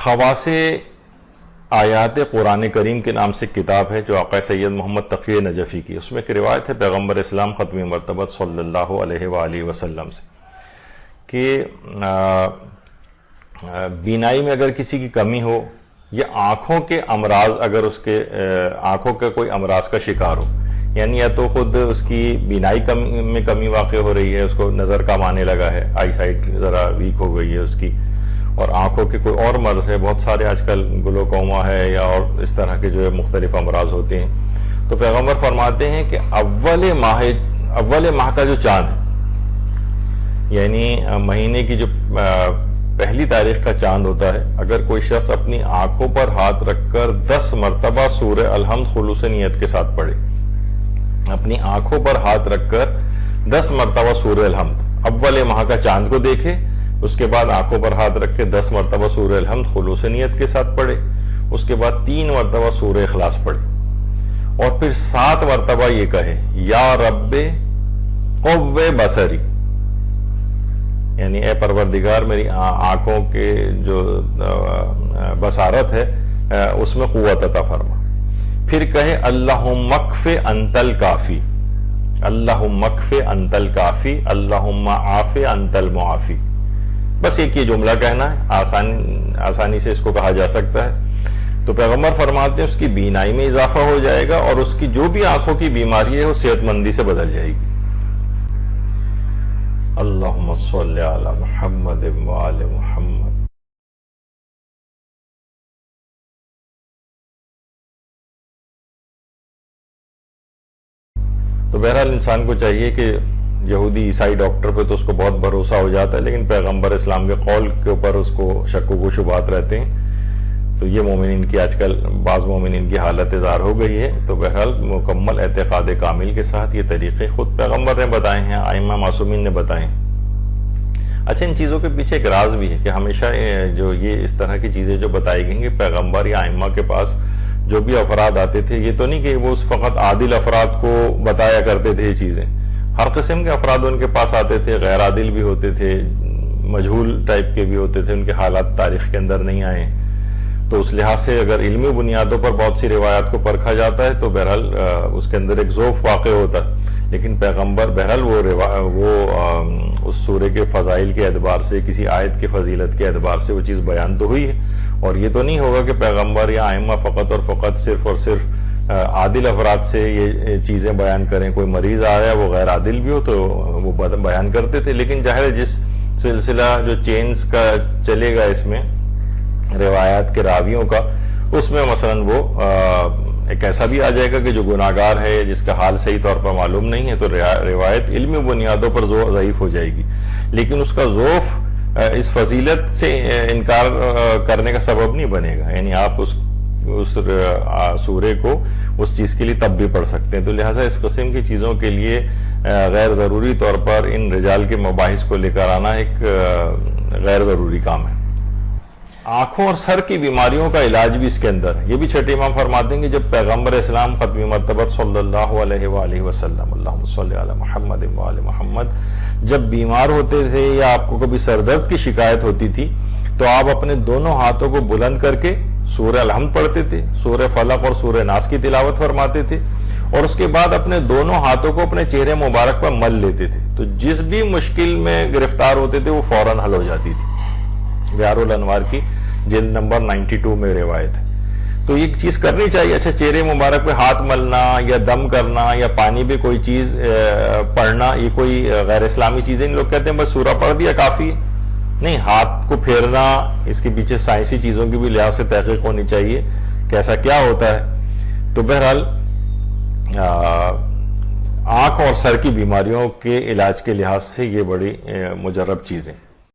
خواص آیات قرآن کریم کے نام سے کتاب ہے جو آقا سید محمد تقی نجفی کی، اس میں ایک روایت ہے پیغمبر اسلام ختم مرتبت صلی اللہ علیہ وآلہ وسلم سے کہ بینائی میں اگر کسی کی کمی ہو یا آنکھوں کے امراض، اگر اس کے آنکھوں کے کوئی امراض کا شکار ہو، یعنی یا تو خود اس کی بینائی میں کمی واقع ہو رہی ہے، اس کو نظر کم آنے لگا ہے، آئی سائٹ ذرا ویک ہو گئی ہے اس کی، اور آنکھوں کے کوئی اور مرض ہے، بہت سارے آج کل گلوکوما ہے یا اور اس طرح کے جو ہے مختلف امراض ہوتے ہیں، تو پیغمبر فرماتے ہیں کہ اول ماہ کا جو چاند ہے، یعنی مہینے کی جو پہلی تاریخ کا چاند ہوتا ہے، اگر کوئی شخص اپنی آنکھوں پر ہاتھ رکھ کر 10 مرتبہ سورہ الحمد خلوص نیت کے ساتھ پڑھے، اپنی آنکھوں پر ہاتھ رکھ کر 10 مرتبہ سورہ الحمد اول ماہ کا چاند کو دیکھے، اس کے بعد آنکھوں پر ہاتھ رکھ کے 10 مرتبہ سورہ الحمد خلوص نیت کے ساتھ پڑھے، اس کے بعد 3 مرتبہ سورہ اخلاص پڑھے، اور پھر 7 مرتبہ یہ کہے یا رب قوّ بصری، یعنی اے پروردگار میری آنکھوں کے جو بصارت ہے اس میں قوت عطا فرما، پھر کہے اللہم اکف انت الکافی، اللہم اکف انت الکافی، اللہم عاف انت المعافی، بس ایک یہ جملہ کہنا ہے، آسانی سے اس کو کہا جا سکتا ہے۔ تو پیغمبر فرماتے ہیں اس کی بینائی میں اضافہ ہو جائے گا اور اس کی جو بھی آنکھوں کی بیماری ہے وہ صحت مندی سے بدل جائے گی۔ اللہم صلی علی محمد وآل محمد۔ تو بہرحال انسان کو چاہیے کہ یہودی عیسائی ڈاکٹر پہ تو اس کو بہت بھروسہ ہو جاتا ہے، لیکن پیغمبر اسلام کے قول کے اوپر اس کو شک و شبہات رہتے ہیں، تو یہ مومنین کی آج کل بعض مومنین کی حالت اظہار ہو گئی ہے۔ تو بہرحال مکمل اعتقاد کامل کے ساتھ یہ طریقے خود پیغمبر نے بتائے ہیں، ائمہ معصومین نے بتائے ہیں۔ اچھا، ان چیزوں کے پیچھے ایک راز بھی ہے کہ ہمیشہ جو یہ اس طرح کی چیزیں جو بتائی گئیں کہ پیغمبر یا ائمہ کے پاس جو بھی افراد آتے تھے، یہ تو نہیں کہ وہ فقط عادل افراد کو بتایا کرتے تھے یہ چیزیں، ہر قسم کے افراد ان کے پاس آتے تھے، غیر عادل بھی ہوتے تھے، مجہول ٹائپ کے بھی ہوتے تھے، ان کے حالات تاریخ کے اندر نہیں آئے، تو اس لحاظ سے اگر علمی بنیادوں پر بہت سی روایات کو پرکھا جاتا ہے تو بہرحال اس کے اندر ایک ذوف واقع ہوتا ہے، لیکن پیغمبر بہرحال وہ اس سورے کے فضائل کے اعتبار سے، کسی آیت کے فضیلت کے اعتبار سے وہ چیز بیان تو ہوئی ہے، اور یہ تو نہیں ہوگا کہ پیغمبر یا ائمہ فقط اور فقط صرف اور صرف عادل افراد سے یہ چیزیں بیان کریں۔ کوئی مریض آیا وہ غیر عادل بھی ہو تو وہ بیان کرتے تھے، لیکن ظاہر جس سلسلہ جو چینز کا چلے گا اس میں روایات کے راویوں کا، اس میں مثلا وہ ایک ایسا بھی آ جائے گا کہ جو گناہگار ہے، جس کا حال صحیح طور پر معلوم نہیں ہے، تو روایت علمی بنیادوں پر ضعیف ہو جائے گی، لیکن اس کا ذوف اس فضیلت سے انکار کرنے کا سبب نہیں بنے گا، یعنی آپ اس سورے کو اس چیز کے لیے تب بھی پڑھ سکتے ہیں۔ تو لہٰذا اس قسم کی چیزوں کے لیے غیر ضروری طور پر ان رجال کے مباحث کو لے کر آنا ایک غیر ضروری کام ہے۔ آنکھوں اور سر کی بیماریوں کا علاج بھی اس کے اندر ہے، یہ بھی چھٹے امام فرماتے ہیں کہ جب پیغمبر اسلام ختم مرتبت صلی اللہ علیہ وآلہ وسلم، اللہم صلی علی محمد وآل محمد، جب بیمار ہوتے تھے یا آپ کو کبھی سر درد کی شکایت ہوتی تھی تو آپ اپنے دونوں ہاتھوں کو بلند کر کے سورہ الحمد پڑھتے تھے، سورہ فلق اور سورہ ناس کی تلاوت فرماتے تھے، اور اس کے بعد اپنے دونوں ہاتھوں کو اپنے چہرے مبارک پر مل لیتے تھے، تو جس بھی مشکل میں گرفتار ہوتے تھے وہ فوراً حل ہو جاتی تھی۔ بیار الانوار کی جلد نمبر 92 میں روایت ہے۔ تو یہ چیز کرنی چاہیے۔ اچھا، چہرے مبارک پہ ہاتھ ملنا یا دم کرنا یا پانی پہ کوئی چیز پڑھنا، یہ کوئی غیر اسلامی چیزیں نہیں۔ لوگ کہتے ہیں بس سورہ پڑھ دیا کافی ہے، نہیں، ہاتھ کو پھیرنا، اس کے پیچھے سائنسی چیزوں کی بھی لحاظ سے تحقیق ہونی چاہیے کہ ایسا کیا ہوتا ہے۔ تو بہرحال آنکھ اور سر کی بیماریوں کے علاج کے لحاظ سے یہ بڑی مجرب چیزیں